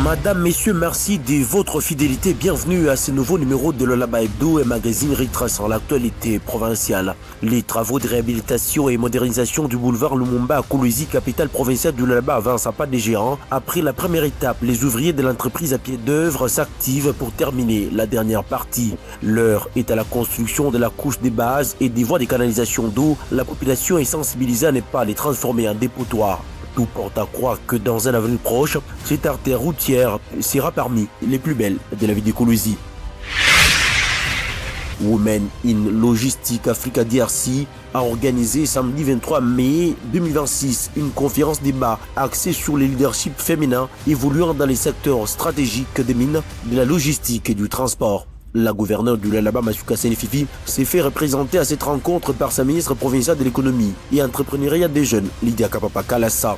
Madame, Messieurs, merci de votre fidélité. Bienvenue à ce nouveau numéro de Lualaba Hebdo, un magazine retraçant l'actualité provinciale. Les travaux de réhabilitation et modernisation du boulevard Lumumba à Kolwezi, capitale provinciale du Lualaba, avancent à pas des géants. Après la première étape, les ouvriers de l'entreprise à pied d'œuvre s'activent pour terminer la dernière partie. L'heure est à la construction de la couche des bases et des voies de canalisation d'eau. La population est sensibilisée à ne pas les transformer en dépotoirs. Tout porte à croire que dans un avenir proche, cette artère routière sera parmi les plus belles de la ville de Kolwezi. Women in Logistic Africa DRC a organisé samedi 23 mai 2026 une conférence débat axée sur le leadership féminin évoluant dans les secteurs stratégiques des mines, de la logistique et du transport. La gouverneure du Lualaba, Masuka Senefifi, s'est fait représenter à cette rencontre par sa ministre provinciale de l'économie et entrepreneuriat des jeunes, Lydia Kapapa Kalassa.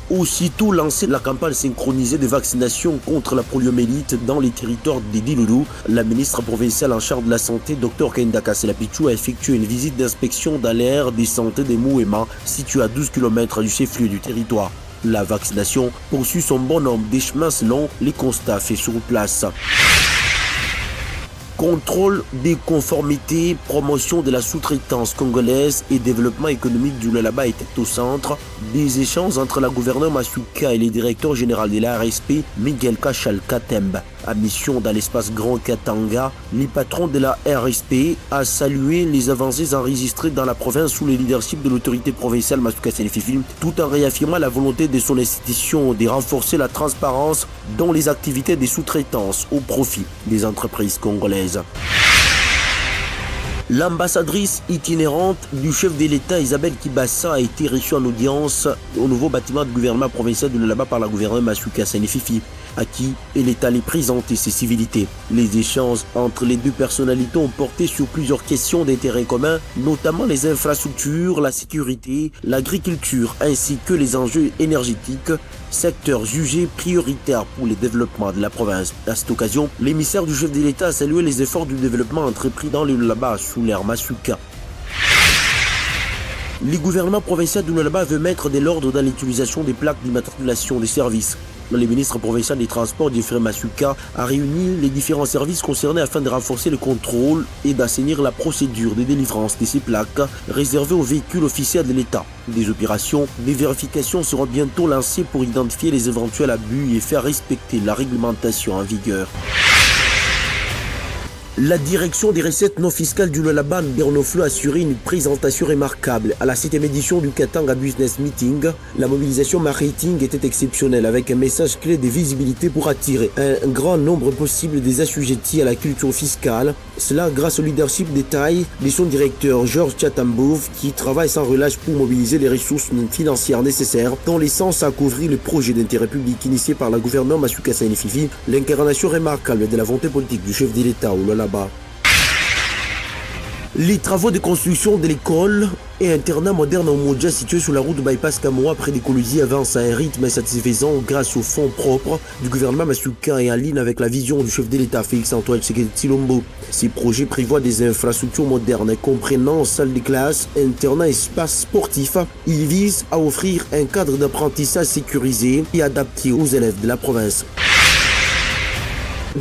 Aussitôt lancé la campagne synchronisée de vaccination contre la poliomyélite dans les territoires des Diloulou, la ministre provinciale en charge de la santé, Dr Kenda Kaselapichou, a effectué une visite d'inspection dans l'aire de santé des Mouema, située à 12 km du chef-lieu du territoire. La vaccination poursuit son bon nombre des chemins selon les constats faits sur place. Contrôle des conformités, promotion de la sous-traitance congolaise et développement économique du Lualaba était au centre des échanges entre la gouverneure Masuka et le directeur général de la RSP, Miguel Kachal Katemba. À mission dans l'espace Grand Katanga, les patrons de la RSP a salué les avancées enregistrées dans la province sous le leadership de l'autorité provinciale Masuka Senefifi, tout en réaffirmant la volonté de son institution de renforcer la transparence dans les activités de sous-traitance au profit des entreprises congolaises. L'ambassadrice itinérante du chef de l'État Isabelle Kibassa a été reçue en audience au nouveau bâtiment du gouvernement provincial de Lualaba par la gouverneure Masuka Senefifi, à qui elle est allée présenter ses civilités. Les échanges entre les deux personnalités ont porté sur plusieurs questions d'intérêt commun, notamment les infrastructures, la sécurité, l'agriculture ainsi que les enjeux énergétiques, secteurs jugés prioritaires pour le développement de la province. À cette occasion, l'émissaire du chef de l'État a salué les efforts du développement entrepris dans le Lualaba sous l'ère Masuka. Le gouvernement provincial du Lualaba veut mettre de l'ordre dans l'utilisation des plaques d'immatriculation des services. Le ministre provincial des Transports, Jeffrey Masuka, a réuni les différents services concernés afin de renforcer le contrôle et d'assainir la procédure de délivrance de ces plaques réservées aux véhicules officiels de l'État. Des opérations de vérification seront bientôt lancées pour identifier les éventuels abus et faire respecter la réglementation en vigueur. La direction des recettes non fiscales du Lualaba, Bernoflo, a assuré une présentation remarquable à la 7e édition du Katanga Business Meeting. La mobilisation marketing était exceptionnelle avec un message clé de visibilité pour attirer un grand nombre possible des assujettis à la culture fiscale. Cela grâce au leadership de taille de son directeur Georges Chatambov qui travaille sans relâche pour mobiliser les ressources financières nécessaires dans les sens à couvrir le projet d'intérêt public initié par la gouverneure Masuka Senefifi, l'incarnation remarquable de la volonté politique du chef de l'État au Lualaba. Les travaux de construction de l'école et internat moderne en Modja situé sur la route de bypass Kamoa près de Kolwezi avancent à un rythme satisfaisant grâce aux fonds propres du gouvernement Masuka et en ligne avec la vision du chef de l'État Félix-Antoine Tshisekedi Tshilombo. Ces projets prévoient des infrastructures modernes comprenant salles de classe, internat et espaces sportifs. Ils visent à offrir un cadre d'apprentissage sécurisé et adapté aux élèves de la province.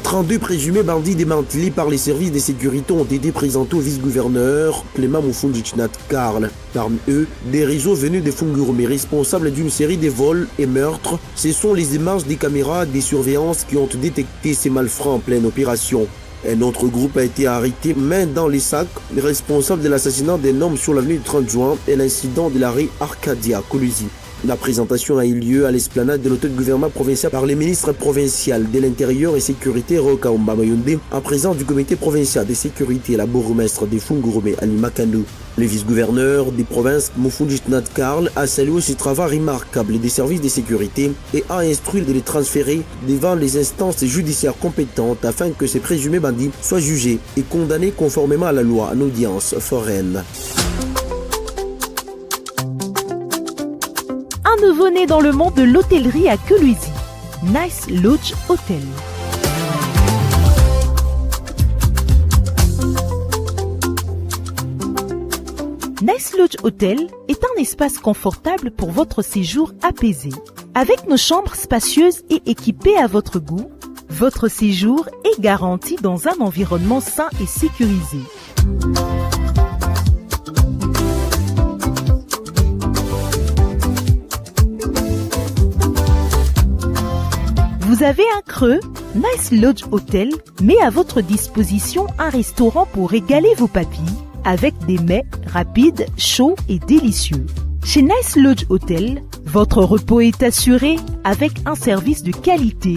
32 présumés bandits démantelés par les services de sécurité ont été présentés au vice-gouverneur Clément Mufundichinat Karl. Parmi eux, des réseaux venus de Fungurumé responsables d'une série de vols et meurtres. Ce sont les images des caméras de surveillance qui ont détecté ces malfrats en pleine opération. Un autre groupe a été arrêté main dans les sacs, responsable de l'assassinat d'un homme sur l'avenue du 30 juin et l'incident de l'arrêt Arcadia, Kolwezi. La présentation a eu lieu à l'esplanade de l'hôtel gouvernement provincial par les ministres provinciaux de l'Intérieur et Sécurité Roka Mayonde, en présence du comité provincial de sécurité et la bourgmestre de Fungurumé, Ali Makando. Le vice-gouverneur des provinces Mufundichinat Karl a salué ce travail remarquable des services de sécurité et a instruit de les transférer devant les instances judiciaires compétentes afin que ces présumés bandits soient jugés et condamnés conformément à la loi en audience foraine. Un nouveau-né dans le monde de l'hôtellerie à Kolwezi, Nice Lodge Hotel. Nice Lodge Hotel est un espace confortable pour votre séjour apaisé. Avec nos chambres spacieuses et équipées à votre goût, votre séjour est garanti dans un environnement sain et sécurisé. Vous avez un creux? Nice Lodge Hotel met à votre disposition un restaurant pour régaler vos papilles avec des mets rapides, chauds et délicieux. Chez Nice Lodge Hotel, votre repos est assuré avec un service de qualité.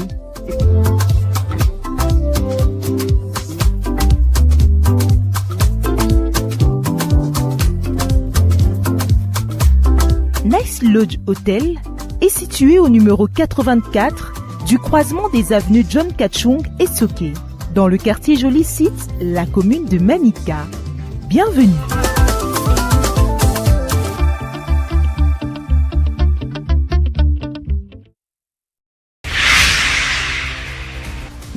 Nice Lodge Hotel est situé au numéro 84 du croisement des avenues John Kachung et Soke, dans le quartier Joli Site, la commune de Manika. Bienvenue.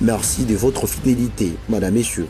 Merci de votre fidélité, Madame, Messieurs.